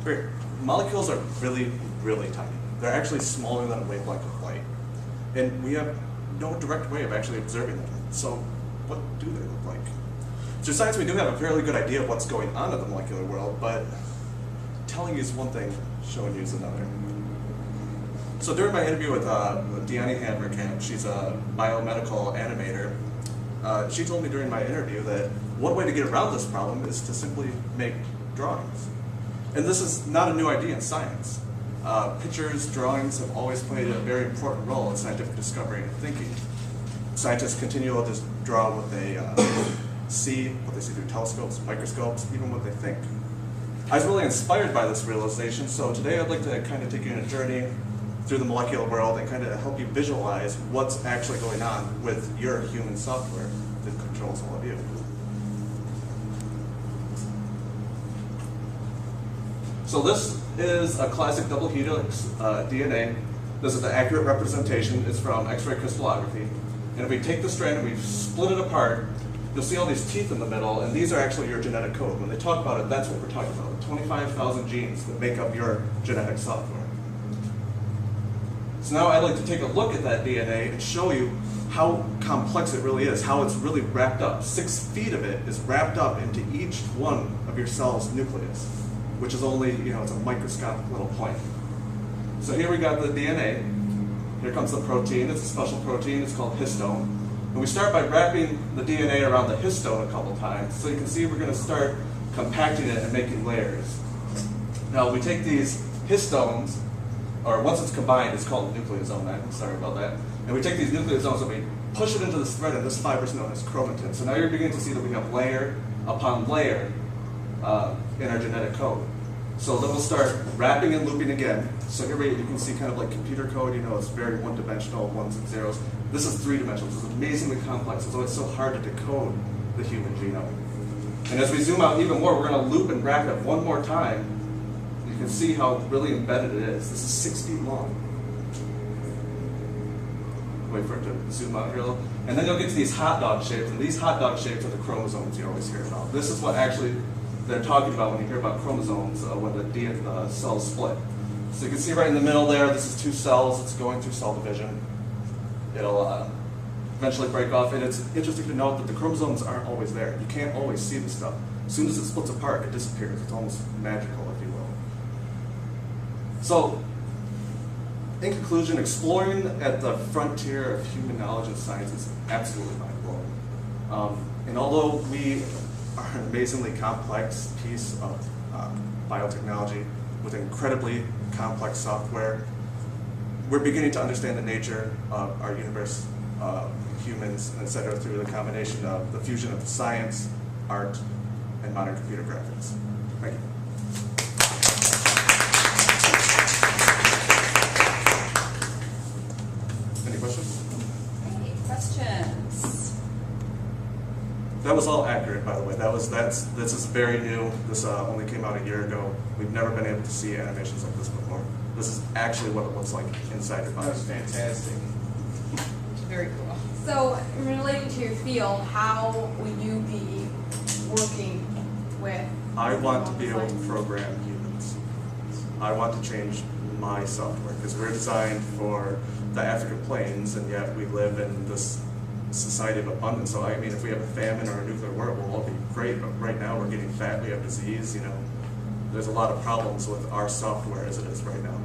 Great. Molecules are really, really tiny. They're actually smaller than a wavelength of light. And we have no direct way of actually observing them. So what do they look like? Through science, we do have a fairly good idea of what's going on in the molecular world, but telling you is one thing, showing you is another. So during my interview with Deanne Handmerkamp, she's a biomedical animator, she told me during my interview that one way to get around this problem is to simply make drawings. And this is not a new idea in science. Pictures, drawings have always played a very important role in scientific discovery and thinking. Scientists continually just draw what they see through telescopes, microscopes, even what they think. I was really inspired by this realization, so today I'd like to kind of take you on a journey through the molecular world and kind of help you visualize what's actually going on with your human software that controls all of you. So this is a classic double helix DNA. This is the accurate representation. It's from X-ray crystallography. And if we take the strand and we split it apart, you'll see all these teeth in the middle, and these are actually your genetic code. When they talk about it, that's what we're talking about, 25,000 genes that make up your genetic software. So now I'd like to take a look at that DNA and show you how complex it really is, how it's really wrapped up. 6 feet of it is wrapped up into each one of your cell's nucleus, which is only, it's a microscopic little point. So here we got the DNA. Here comes the protein. It's a special protein. It's called histone. And we start by wrapping the DNA around the histone a couple times. So you can see we're going to start compacting it and making layers. Now we take these histones, or once it's combined, it's called a nucleosome. I'm sorry about that. And we take these nucleosomes and we push it into this thread, and this fiber is known as chromatin. So now you're beginning to see that we have layer upon layer in our genetic code. So then we'll start wrapping and looping again. So here you can see kind of like computer code, it's very one-dimensional, ones and zeros. This is three-dimensional. This is amazingly complex. It's always so hard to decode the human genome. And as we zoom out even more, we're going to loop and wrap it one more time. You can see how really embedded it is. This is 6 feet long. Wait for it to zoom out here a little. And then you'll get to these hot dog shapes, and these hot dog shapes are the chromosomes you always hear about. This is what actually they're talking about when you hear about chromosomes, when the cells split. So you can see right in the middle there, this is 2 cells. It's going through cell division. It'll eventually break off, and it's interesting to note that the chromosomes aren't always there. You can't always see the stuff. As soon as it splits apart, it disappears. It's almost magical, if you will. So, in conclusion, exploring at the frontier of human knowledge and science is absolutely mind-blowing. And although we are an amazingly complex piece of biotechnology with incredibly complex software, we're beginning to understand the nature of our universe, humans, etc., through the combination of the fusion of science, art, and modern computer graphics. Thank you. Any questions? Hey, questions? That was all accurate, by the way. This is very new. This only came out a year ago. We've never been able to see animations like this before. This is actually what it looks like inside your body. That was fantastic. Very cool. So, relating to your field, how will you be working with? I want to be able to program humans. I want to change my software because we're designed for the African plains, and yet we live in this society of abundance. So I mean, if we have a famine or a nuclear war, we'll all be great. But right now, we're getting fat. We have disease. There's a lot of problems with our software as it is right now.